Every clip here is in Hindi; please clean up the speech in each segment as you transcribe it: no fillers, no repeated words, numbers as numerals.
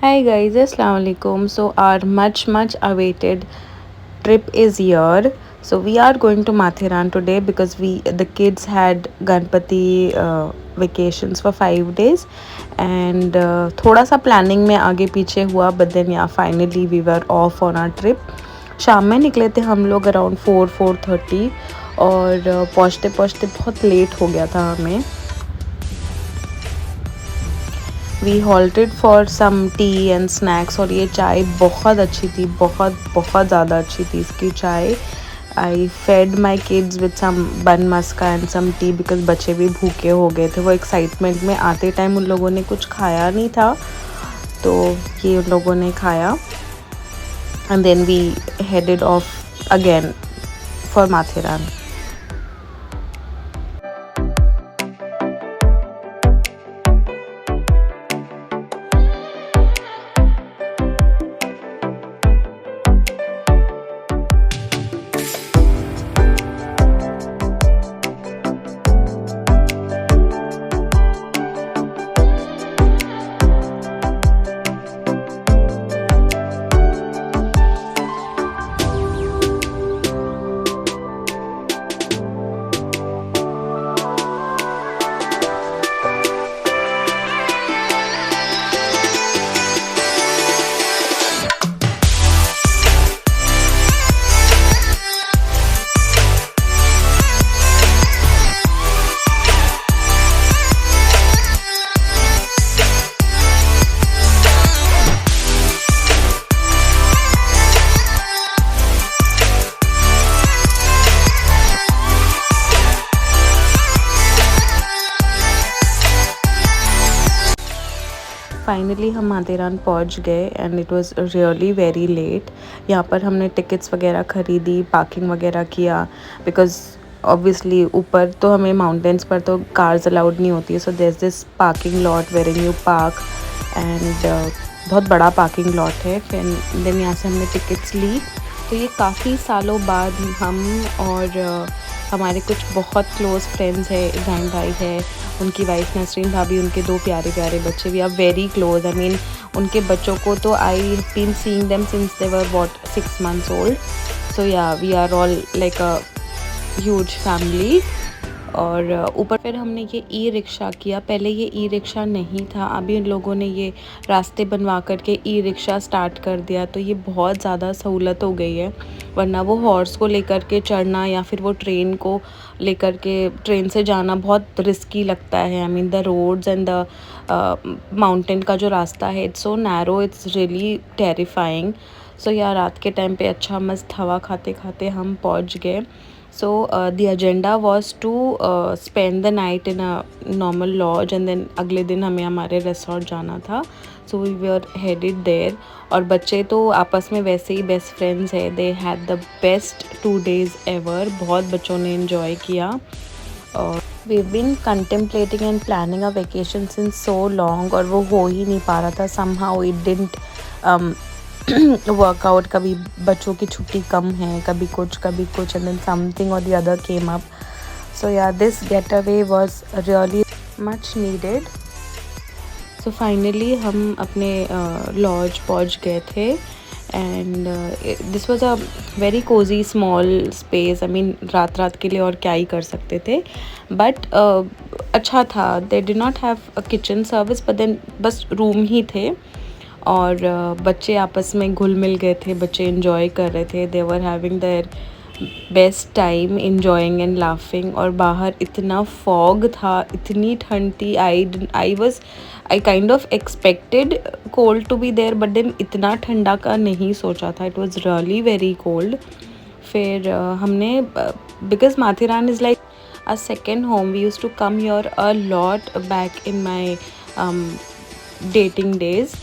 Hi guys, Assalamu alaikum. So our much awaited trip is here. So we are going to Mathiran today because we the kids had Ganpati vacations for 5 days and थोड़ा सा planning में आगे पीछे हुआ but then yeah finally we were off on our trip. शाम में निकले थे हम लोग अराउंड 4:30 और पहुँचते पहुँचते बहुत लेट हो गया था हमें. We halted for some tea and snacks और ये चाय बहुत अच्छी थी, बहुत बहुत ज़्यादा अच्छी थी इसकी चाय. I fed my kids with some bun maska and some tea because बच्चे भी भूखे हो गए थे. वो एक्साइटमेंट में आते टाइम उन लोगों ने कुछ खाया नहीं था तो ये उन लोगों ने खाया and then we headed off again for Matheran. Finally हम माथेरान पहुंच गए and it was really very late. यहाँ पर हमने टिकट्स वगैरह ख़रीदी, पार्किंग वगैरह किया बिकॉज़ ऑब्वियसली ऊपर तो हमें माउंटेन्स पर तो कार्स अलाउड नहीं होती है. So there is this parking lot where in you park and बहुत बड़ा पार्किंग लॉट है. फिर देन यहाँ से हमने टिकट्स ली. तो ये काफ़ी सालों बाद हम और हमारे कुछ बहुत क्लोज़ फ्रेंड्स है, इब्राहिम भाई है, उनकी वाइफ नसरीन भाभी, उनके 2 प्यारे प्यारे बच्चे. We are very close. I mean उनके बच्चों को तो I have been seeing them since they were what 6 months old. So yeah we are all like a huge family. और ऊपर फिर हमने ये ई रिक्शा किया. पहले ये ई रिक्शा नहीं था, अभी उन लोगों ने ये रास्ते बनवा करके ई रिक्शा स्टार्ट कर दिया. तो ये बहुत ज़्यादा सहूलत हो गई है, वरना वो हॉर्स को लेकर के चढ़ना या फिर वो ट्रेन को लेकर के ट्रेन से जाना बहुत रिस्की लगता है. I mean the roads and the mountain का जो रास्ता है it's so narrow, it's really terrifying. So यार रात के टाइम पे अच्छा मस्त हवा खाते खाते हम पहुंच गए. So the agenda was to spend the night in a normal lodge and then अगले दिन हमें हमारे resort जाना था. So we were headed there. और बच्चे तो आपस में वैसे ही बेस्ट फ्रेंड्स है. They had the best 2 days ever. बहुत बच्चों ने enjoy किया. और we've been contemplating and planning a vacation since so long और वो हो ही नहीं पा रहा था. Somehow it didn't workout. कभी बच्चों की छुट्टी कम है, कभी कुछ एंड देन समथिंग और द अदर केम अप. सो या this get away was really much needed. So finally हम अपने लॉज पहुंच गए थे and this was a very Cozi small space. I mean रात के लिए और क्या ही कर सकते थे बट अच्छा था. They did not have a kitchen service but then बस रूम ही थे और बच्चे आपस में घुल मिल गए थे. बच्चे इन्जॉय कर रहे थे. They were having their best time enjoying and laughing. और बाहर इतना फॉग था, इतनी ठंड थी. I kind of expected cold to be there but then इतना ठंडा का नहीं सोचा था. It was really very cold. फिर हमने because Matheran is like a second home. We used to come here a lot back in my dating days.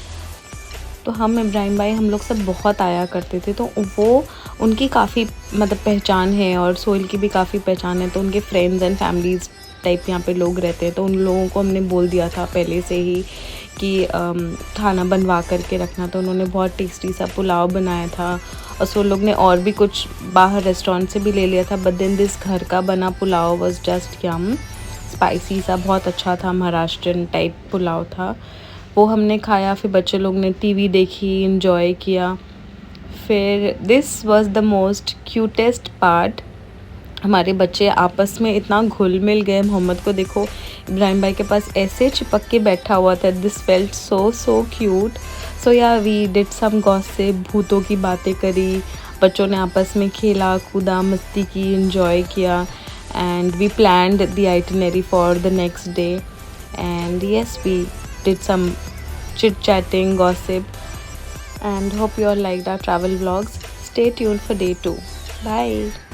तो हम इब्राहिम भाई हम लोग सब बहुत आया करते थे. तो वो उनकी काफ़ी मतलब पहचान है और सोहेल की भी काफ़ी पहचान है. तो उनके फ्रेंड्स एंड फैमिलीज़ टाइप यहाँ पे लोग रहते हैं. तो उन लोगों को हमने बोल दिया था पहले से ही कि खाना बनवा करके रखना. तो उन्होंने बहुत टेस्टी सा पुलाव बनाया था और सो लोग ने और भी कुछ बाहर रेस्टोरेंट से भी ले लिया था. बट देन दिस घर का बना pulao was just yum. Spicy सा बहुत अच्छा था, महाराष्ट्रियन टाइप पुलाव था. वो हमने खाया, फिर बच्चे लोग ने टीवी देखी, एंजॉय किया। फिर this was the most cutest part, हमारे बच्चे आपस में इतना घुल मिल गए। मोहम्मद को देखो इब्राहिम भाई के पास ऐसे चिपक के बैठा हुआ था। This felt so cute. So yeah we did some gossip, भूतों की बातें करी, बच्चों ने आपस में खेला कूदा, मस्ती की, एंजॉय किया। And we planned the itinerary for the next day and yes we did some chit chatting, gossip, and hope you all liked our travel vlogs. Stay tuned for day 2. Bye.